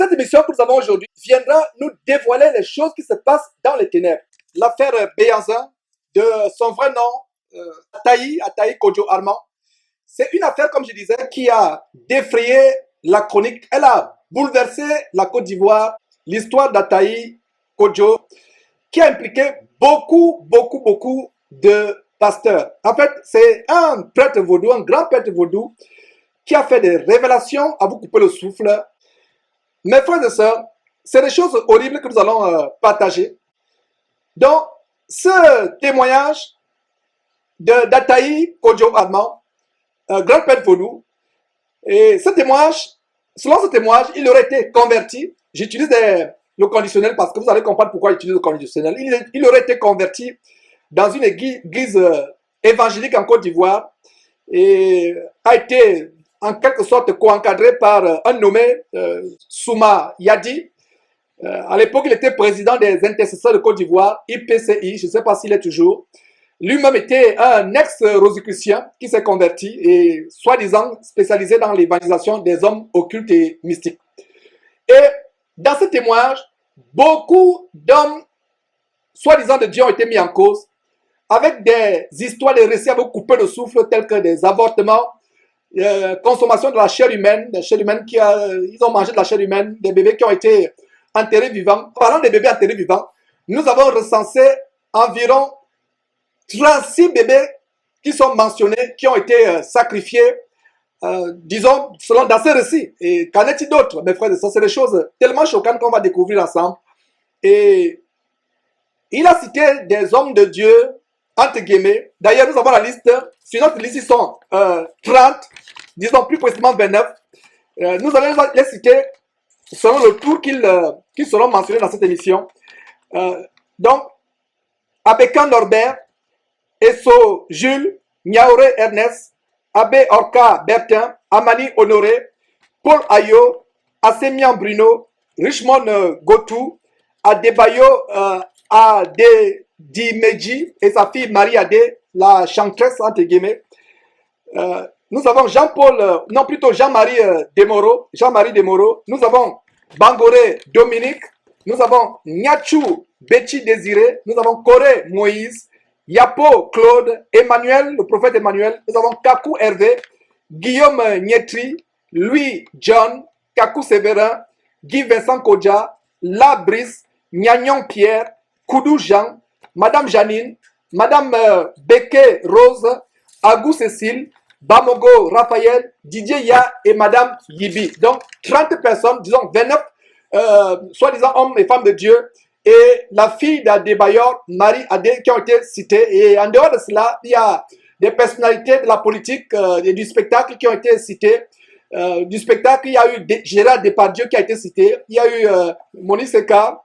Cette émission que nous avons aujourd'hui viendra nous dévoiler les choses qui se passent dans les ténèbres. L'affaire Béhanzin, de son vrai nom, Ataï Kodjo Armand, c'est une affaire, comme je disais, qui a défrayé la chronique. Elle a bouleversé la Côte d'Ivoire, l'histoire d'Ataï Kodjo, qui a impliqué beaucoup de pasteurs. En fait, c'est un prêtre vaudou, un grand prêtre vaudou, qui a fait des révélations à vous couper le souffle. Mes frères et sœurs, c'est des choses horribles que nous allons partager. Donc, ce témoignage d'Ataï Kodjo Armand, un grand prêtre vaudou, et ce témoignage, selon ce témoignage, il aurait été converti. J'utilise le conditionnel parce que vous allez comprendre pourquoi j'utilise le conditionnel. Il aurait été converti dans une église évangélique en Côte d'Ivoire et a été en quelque sorte co-encadré par un nommé Souma Yadi. À l'époque, il était président des intercesseurs de Côte d'Ivoire, IPCI, je ne sais pas s'il est toujours. Lui-même était un ex-rosicrucien qui s'est converti et soi-disant spécialisé dans l'évangélisation des hommes occultes et mystiques. Et dans ce témoignage, beaucoup d'hommes soi-disant de Dieu ont été mis en cause avec des histoires, des récits à vous couper le souffle tels que des avortements, consommation de la chair humaine, ils ont mangé de la chair humaine, des bébés qui ont été enterrés vivants. Parlant des bébés enterrés vivants, nous avons recensé environ 36 bébés qui sont mentionnés, qui ont été sacrifiés, disons, selon dans ces récits. Et qu'en est-il d'autre, mes frères et sœurs? C'est des choses tellement choquantes qu'on va découvrir ensemble. Et il a cité des hommes de Dieu, entre guillemets. D'ailleurs, nous avons la liste. Sur notre liste, ils sont 30, disons plus précisément 29. Nous allons les citer selon le tour qu'ils seront mentionnés dans cette émission. Donc, Abeka Norbert, Esso Jules, Niaoré Ernest, Abbé Orca Bertin, Amani Honoré, Paul Ayo, Assemian Bruno, Richmond Gotou, Adebayo Adedimeji et sa fille Marie Adé, la chantresse entre guillemets. Nous avons Jean-Marie Demoro, nous avons Bangoré Dominique, nous avons Nyachou Betty Désiré, nous avons Corée Moïse, Yapo Claude, Emmanuel, le prophète Emmanuel, nous avons Kakou Hervé, Guillaume Nietri, Louis John, Kakou Séverin, Guy Vincent Kodja, Labris, Nyagnon Pierre, Koudou Jean, Madame Janine, Madame Beke Rose, Agou Cécile, Bamogo Raphaël, Didier Ya et Madame Yibi. Donc 30 personnes, disons 29, soi-disant hommes et femmes de Dieu, et la fille d'Adebayor, Marie Adé, qui ont été citées. Et en dehors de cela, il y a des personnalités de la politique et du spectacle qui ont été citées. Du spectacle, il y a eu Gérard Depardieu qui a été cité, il y a eu Moni Seka,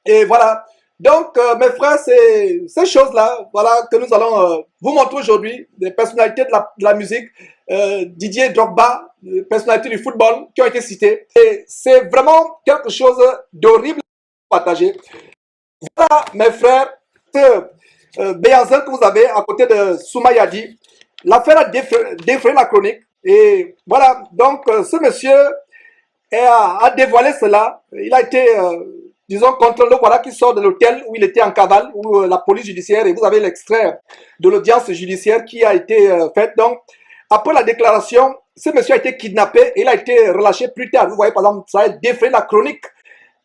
et voilà. Donc, mes frères, c'est ces choses-là, voilà, que nous allons vous montrer aujourd'hui, des personnalités de la musique, Didier Drogba, des personnalités du football qui ont été citées. Et c'est vraiment quelque chose d'horrible à partager. Voilà, mes frères, ce Béhanzin que vous avez à côté de Souma Yadi, l'affaire a défrayé la chronique. Et voilà, donc ce monsieur a dévoilé cela. Il a été... disons, contrôle, voilà, qui sort de l'hôtel où il était en cavale, où la police judiciaire, et vous avez l'extrait de l'audience judiciaire qui a été faite. Donc, après la déclaration, ce monsieur a été kidnappé et il a été relâché plus tard. Vous voyez, par exemple, ça a défrayé la chronique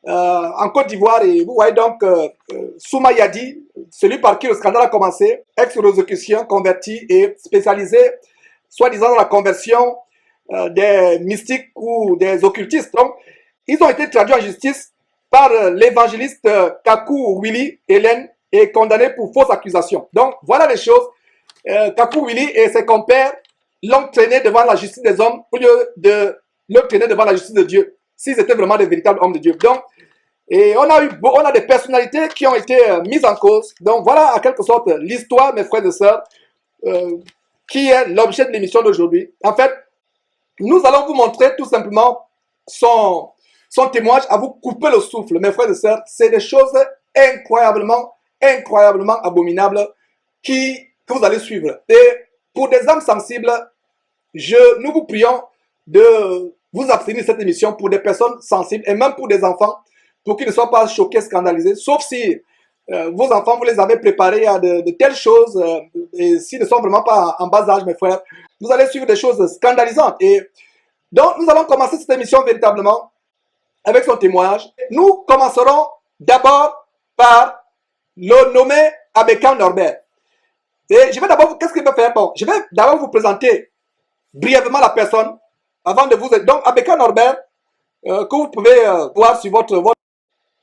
en Côte d'Ivoire. Et vous voyez donc Souma Yadi, celui par qui le scandale a commencé, ex-rosicrucien, converti et spécialisé, soi-disant, dans la conversion des mystiques ou des occultistes. Donc, ils ont été traduits en justice par l'évangéliste Kakou Willy Hélène est condamné pour fausse accusation. Donc, voilà les choses. Kakou Willy et ses compères l'ont traîné devant la justice des hommes au lieu de le traîner devant la justice de Dieu, s'ils étaient vraiment des véritables hommes de Dieu. Donc, et on a des personnalités qui ont été mises en cause. Donc, voilà en quelque sorte l'histoire, mes frères et sœurs, qui est l'objet de l'émission d'aujourd'hui. En fait, nous allons vous montrer tout simplement son témoignage à vous couper le souffle, mes frères et sœurs. C'est des choses incroyablement abominables que vous allez suivre. Et pour des âmes sensibles, nous vous prions de vous abstenir de cette émission pour des personnes sensibles et même pour des enfants, pour qu'ils ne soient pas choqués, scandalisés, sauf si vos enfants, vous les avez préparés à de telles choses, et s'ils ne sont vraiment pas en bas âge, mes frères, vous allez suivre des choses scandalisantes. Et donc, nous allons commencer cette émission véritablement avec son témoignage. Nous commencerons d'abord par le nommer Abeka Norbert. Et je vais d'abord, qu'est-ce qu'il va faire? Bon, je vais d'abord vous présenter brièvement la personne avant de vous aider. Donc, Abeka Norbert, que vous pouvez voir sur votre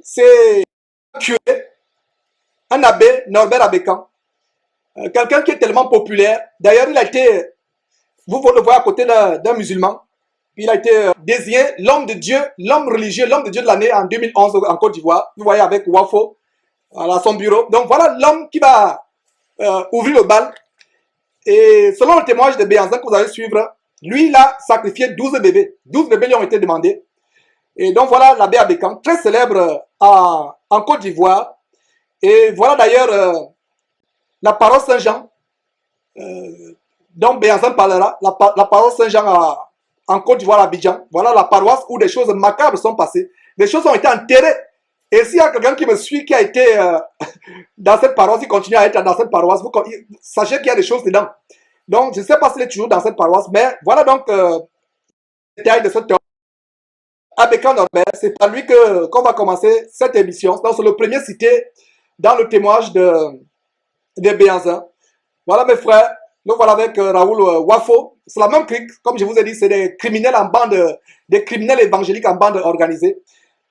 c'est curé, un abbé, Norbert Abekan. Quelqu'un qui est tellement populaire. D'ailleurs, il a été, vous le voyez à côté d'un musulman. Il a été désigné l'homme de Dieu, l'homme religieux, l'homme de Dieu de l'année en 2011 en Côte d'Ivoire. Vous voyez avec Wafo à son bureau. Donc voilà l'homme qui va ouvrir le bal. Et selon le témoignage de Béanzin que vous allez suivre, lui, il a sacrifié 12 bébés. 12 bébés lui ont été demandés. Et donc voilà l'abbé Abekan, très célèbre en Côte d'Ivoire. Et voilà d'ailleurs la paroisse Saint-Jean, dont Béanzin parlera, la paroisse Saint-Jean en Côte d'Ivoire, à Abidjan. Voilà la paroisse où des choses macabres sont passées. Des choses ont été enterrées. Et s'il y a quelqu'un qui me suit, qui a été dans cette paroisse, il continue à être dans cette paroisse, sachez qu'il y a des choses dedans. Donc, je ne sais pas s'il est toujours dans cette paroisse, mais voilà donc le détail de cette Abeka Norbert. C'est par lui qu'on va commencer cette émission. Donc, c'est le premier cité dans le témoignage de Béanzin. Voilà mes frères, nous voilà avec Raoul Wafo. C'est la même clique, comme je vous ai dit, c'est des criminels en bande, des criminels évangéliques en bande organisée.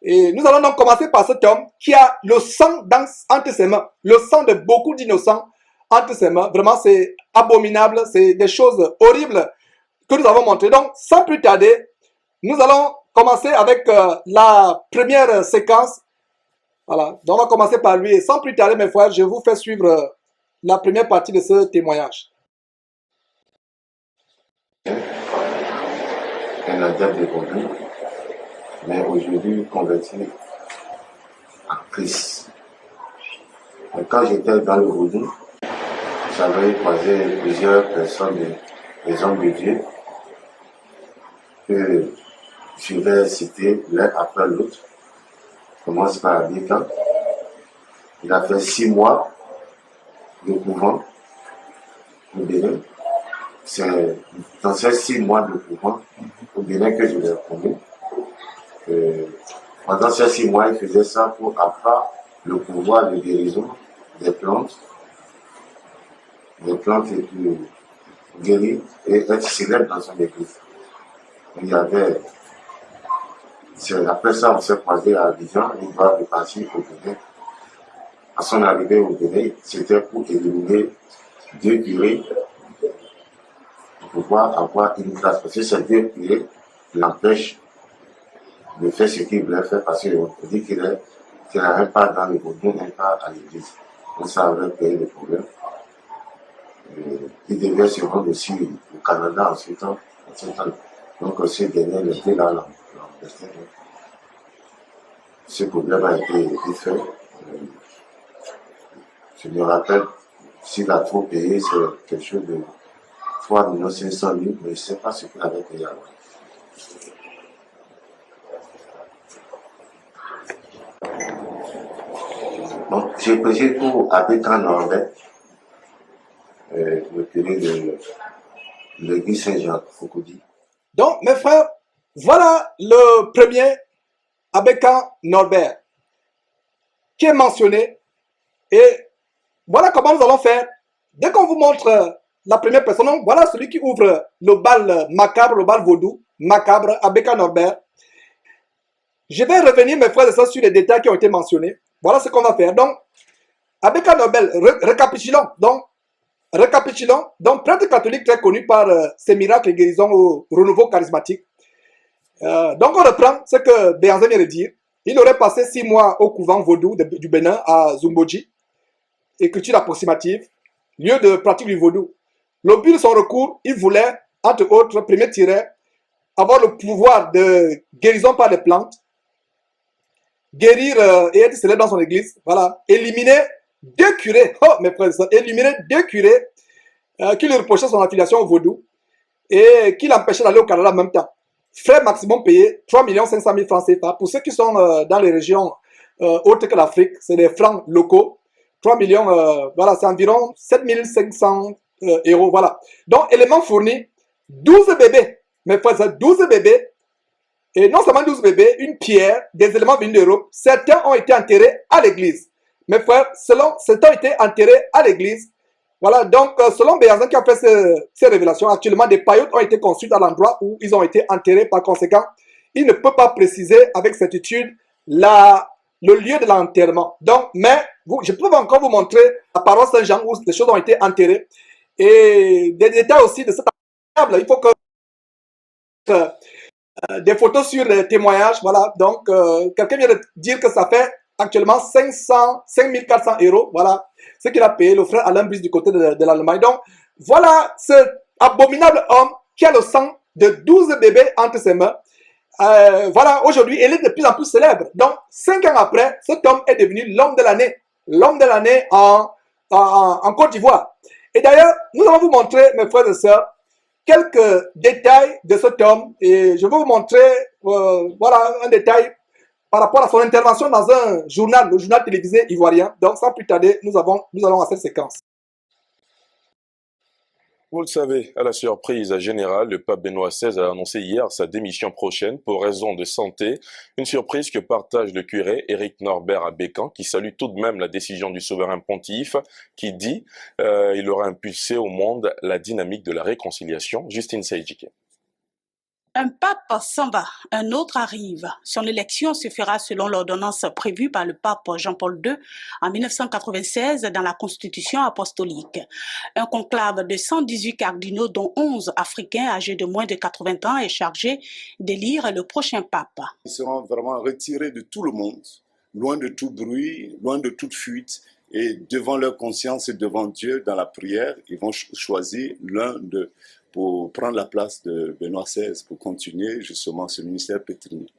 Et nous allons donc commencer par cet homme qui a le sang entre ses mains, le sang de beaucoup d'innocents entre ses mains. Vraiment, c'est abominable, c'est des choses horribles que nous avons montrées. Donc, sans plus tarder, nous allons commencer avec la première séquence. Voilà, donc on va commencer par lui. Et sans plus tarder, mes frères, je vous fais suivre la première partie de ce témoignage. Un adepte de conduite, mais aujourd'hui converti à Christ. Et quand j'étais dans le vaudou, j'avais croisé plusieurs personnes, des hommes de Dieu, que je vais citer l'un après l'autre. Je commence par Abeka. Il a fait 6 mois de couvent au Bénin. C'est dans ces 6 mois de couvent au Bénin que je l'ai connu. Pendant ces 6 mois, il faisait ça pour avoir le pouvoir de guérison des plantes et puis guérir et être célèbre dans son église. Il y avait, après ça, on s'est croisé à Abidjan, il va repartir au Bénin. À son arrivée au Bénin, c'était pour éliminer 2 curés pour pouvoir avoir une place. Parce que ces 2 curés l'empêchent de faire ce qu'il voulait faire parce qu'on dit qu'il n'arrive pas dans le vaudou, même pas à l'église. Donc ça avait créé des problèmes. Il devait se rendre aussi au Canada en ce temps. Donc ce dernier était là, l'empêchait. Ce problème a été vite fait. Je me rappelle, s'il a trop payé, c'est quelque chose de 3 500 000, mais je ne sais pas ce qu'il avait payé avant. Donc, j'ai prêché pour Abeka Norbert, le curé de l'église Saint-Jean, Foucaudi. Donc, mes frères, voilà le premier Abeka Norbert qui est mentionné. Et voilà comment nous allons faire. Dès qu'on vous montre la première personne, donc voilà celui qui ouvre le bal macabre, le bal vaudou macabre, Abeka Norbert. Je vais revenir, mes frères et sœurs, sur les détails qui ont été mentionnés. Voilà ce qu'on va faire. Donc, Abeka Norbert, récapitulons. Donc, prêtre catholique très connu par ses miracles et guérisons au renouveau charismatique. Donc, on reprend ce que Béanzin vient de dire. Il aurait passé 6 mois au couvent vaudou du Bénin à Zumboji, écriture approximative, lieu de pratique du vaudou. Le but de son recours, il voulait, entre autres, premier tiret, avoir le pouvoir de guérison par les plantes, guérir et être célèbre dans son église, voilà, éliminer 2 curés, oh mes frères et sœurs, éliminer 2 curés qui lui reprochaient son affiliation au vaudou et qui l'empêchaient d'aller au Canada en même temps. frais maximum payés 3 500 000 francs CFA. Pour ceux qui sont dans les régions autres que l'Afrique, c'est des francs locaux. 3 millions, voilà, c'est environ 7 500 euros, voilà. Donc, éléments fournis, 12 bébés, mais faut ça, 12 bébés, et non seulement 12 bébés, une pierre, des éléments venus d'Europe. Certains ont été enterrés à l'église. Mes frères, certains ont été enterrés à l'église. Voilà, donc selon Béazin qui a fait ces révélations, actuellement des paillotes ont été construites à l'endroit où ils ont été enterrés. Par conséquent, il ne peut pas préciser avec certitude le lieu de l'enterrement. Donc, mais je peux encore vous montrer la paroisse Saint-Jean où les choses ont été enterrées. Et des détails aussi de cette table. Il faut que des photos sur les témoignages, voilà. Donc, quelqu'un vient de dire que ça fait actuellement 5 400 euros, voilà, ce qu'il a payé le frère Alain Brice du côté de l'Allemagne. Donc, voilà ce abominable homme qui a le sang de 12 bébés entre ses mains. Voilà, aujourd'hui, il est de plus en plus célèbre. Donc, 5 ans après, cet homme est devenu l'homme de l'année en Côte d'Ivoire. Et d'ailleurs, nous allons vous montrer, mes frères et sœurs, quelques détails de cet homme, et je vais vous montrer voilà un détail par rapport à son intervention dans un journal, le journal télévisé ivoirien. Donc sans plus tarder, nous allons à cette séquence. Vous le savez, à la surprise générale, le pape Benoît XVI a annoncé hier sa démission prochaine pour raison de santé. Une surprise que partage le curé Éric Norbert à Bécan, qui salue tout de même la décision du souverain pontife, qui dit il aura impulsé au monde la dynamique de la réconciliation. Justine Seydjike. Un pape s'en va, un autre arrive. Son élection se fera selon l'ordonnance prévue par le pape Jean-Paul II en 1996 dans la Constitution apostolique. Un conclave de 118 cardinaux, dont 11 africains âgés de moins de 80 ans, est chargé d'élire le prochain pape. Ils seront vraiment retirés de tout le monde, loin de tout bruit, loin de toute fuite, et devant leur conscience et devant Dieu, dans la prière, ils vont choisir l'un d'eux pour prendre la place de Benoît XVI, pour continuer justement ce ministère pétrini.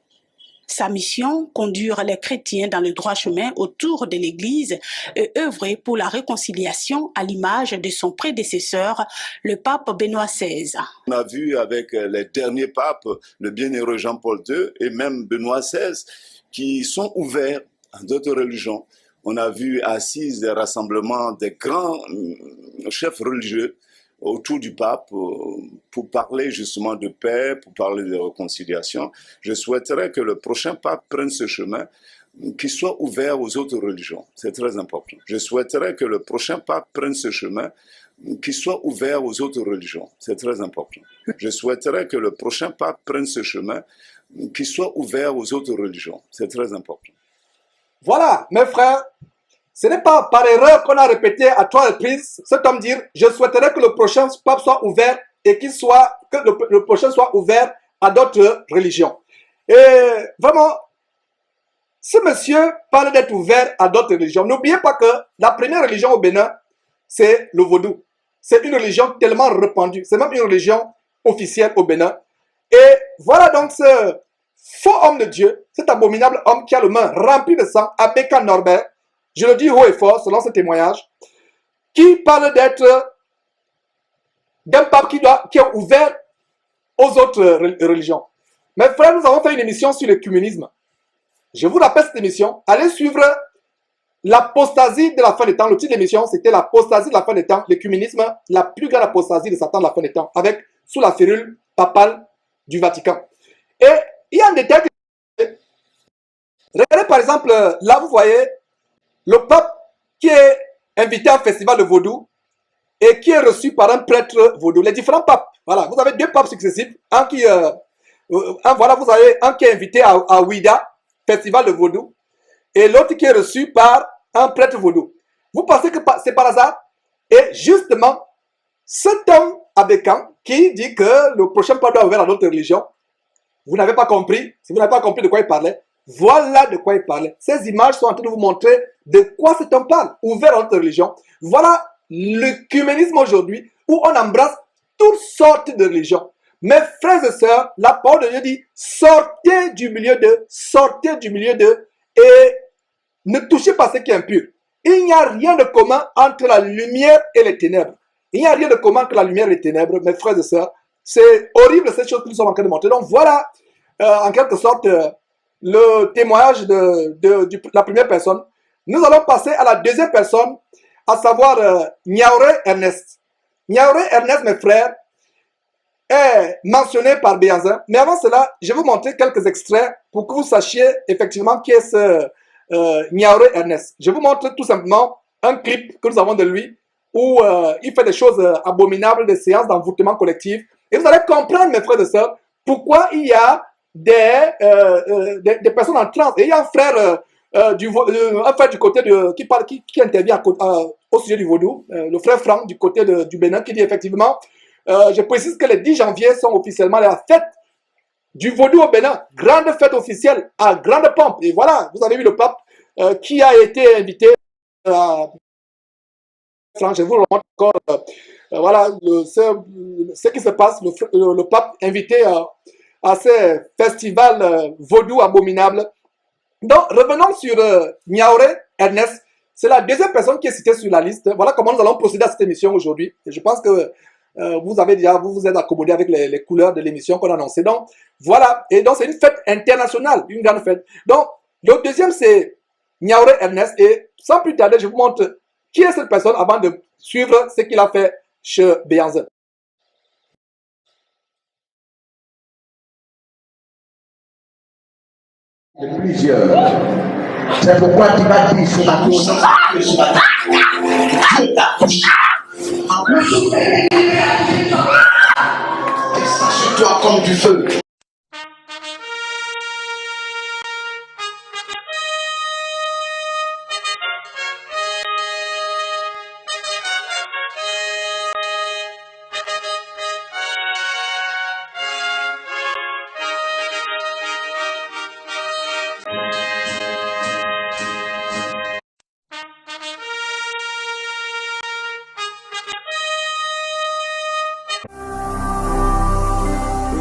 Sa mission, conduire les chrétiens dans le droit chemin autour de l'Église et œuvrer pour la réconciliation à l'image de son prédécesseur, le pape Benoît XVI. On a vu avec les derniers papes, le bienheureux Jean-Paul II et même Benoît XVI, qui sont ouverts à d'autres religions. On a vu assises des rassemblements des grands chefs religieux autour du pape pour parler justement de paix, pour parler de réconciliation. Je souhaiterais que le prochain pape prenne ce chemin, qu'il soit ouvert aux autres religions. C'est très important. Je souhaiterais que le prochain pape prenne ce chemin, qu'il soit ouvert aux autres religions. C'est très important. Je souhaiterais que le prochain pape prenne ce chemin, qu'il soit ouvert aux autres religions. C'est très important. Voilà, mes frères, ce n'est pas par erreur qu'on a répété à 3 reprises cet homme dire « Je souhaiterais que le prochain pape soit ouvert et que le prochain soit ouvert à d'autres religions. » Et vraiment, ce monsieur parle d'être ouvert à d'autres religions. N'oubliez pas que la première religion au Bénin, c'est le vaudou. C'est une religion tellement répandue. C'est même une religion officielle au Bénin. Et voilà donc ce faux homme de Dieu, cet abominable homme qui a le main rempli de sang, Abeka Norbert, je le dis haut et fort selon ce témoignage, qui parle d'être d'un pape qui est ouvert aux autres religions. Mes frères, nous avons fait une émission sur l'écuménisme. Je vous rappelle cette émission. Allez suivre l'apostasie de la fin des temps. Le titre de l'émission, c'était l'apostasie de la fin des temps, l'écuménisme, la plus grande apostasie de Satan de la fin des temps, avec sous la férule papale du Vatican. Et il y a un détail. Regardez par exemple, là vous voyez le pape qui est invité à un festival de vaudou et qui est reçu par un prêtre vaudou. Les différents papes, voilà, vous avez 2 papes successifs, voilà, vous avez un qui est invité à Ouida, festival de vaudou, et l'autre qui est reçu par un prêtre vaudou. Vous pensez que c'est par hasard? Et justement, cet homme Abécan qui dit que le prochain pape doit ouvrir à d'autres religions, vous n'avez pas compris, si vous n'avez pas compris de quoi il parlait, voilà de quoi il parlait. Ces images sont en train de vous montrer de quoi cet homme parle, ouvert à notre religion. Voilà l'œcuménisme aujourd'hui, où on embrasse toutes sortes de religions. Mes frères et sœurs, la parole de Dieu dit, sortez du milieu d'eux, et ne touchez pas ce qui est impur. Il n'y a rien de commun entre la lumière et les ténèbres. Il n'y a rien de commun entre la lumière et les ténèbres, mes frères et sœurs. C'est horrible cette chose que nous sommes en train de montrer. Donc voilà, en quelque sorte, le témoignage de la première personne. Nous allons passer à la deuxième personne, à savoir Niaouré Ernest. Niaouré Ernest, mes frères, est mentionné par Béhanzin. Mais avant cela, je vais vous montrer quelques extraits pour que vous sachiez effectivement qui est ce Niaouré Ernest. Je vous montre tout simplement un clip que nous avons de lui où il fait des choses abominables, des séances d'envoûtement collectif. Et vous allez comprendre, mes frères et sœurs, pourquoi il y a des personnes en transe. Et il y a un frère, du côté qui intervient au sujet du vaudou, le frère Franck du côté du Bénin, qui dit effectivement, je précise que les 10 janvier sont officiellement la fête du vaudou au Bénin, grande fête officielle à grande pompe. Et voilà, vous avez vu le pape qui a été invité. Je vous le montre encore. Voilà ce qui se passe. Le pape invité à ces festivals vaudou abominables. Donc, revenons sur Niaouré Ernest. C'est la deuxième personne qui est citée sur la liste. Voilà comment nous allons procéder à cette émission aujourd'hui. Et je pense que vous vous êtes accommodé avec les couleurs de l'émission qu'on a annoncée. Donc, voilà. Et donc, c'est une fête internationale, une grande fête. Donc, le deuxième, c'est Niaouré Ernest. Et sans plus tarder, je vous montre qui est cette personne avant de suivre ce qu'il a fait chez Béhanzin. Plusieurs. C'est pourquoi tu vas dire ce matin que ce matin, Dieu t'a touché. Et ça sur toi comme du feu.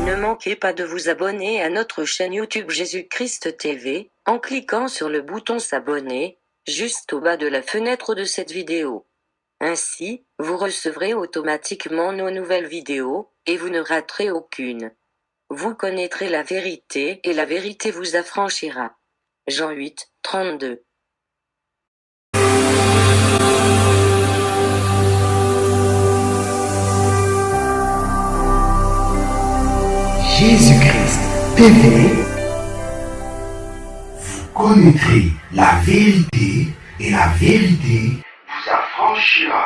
Ne manquez pas de vous abonner à notre chaîne YouTube Jésus-Christ TV, en cliquant sur le bouton s'abonner, juste au bas de la fenêtre de cette vidéo. Ainsi, vous recevrez automatiquement nos nouvelles vidéos, et vous ne raterez aucune. Vous connaîtrez la vérité et la vérité vous affranchira. Jean 8, 32. Jésus-Christ TV, vous connaîtrez la vérité et la vérité vous affranchira.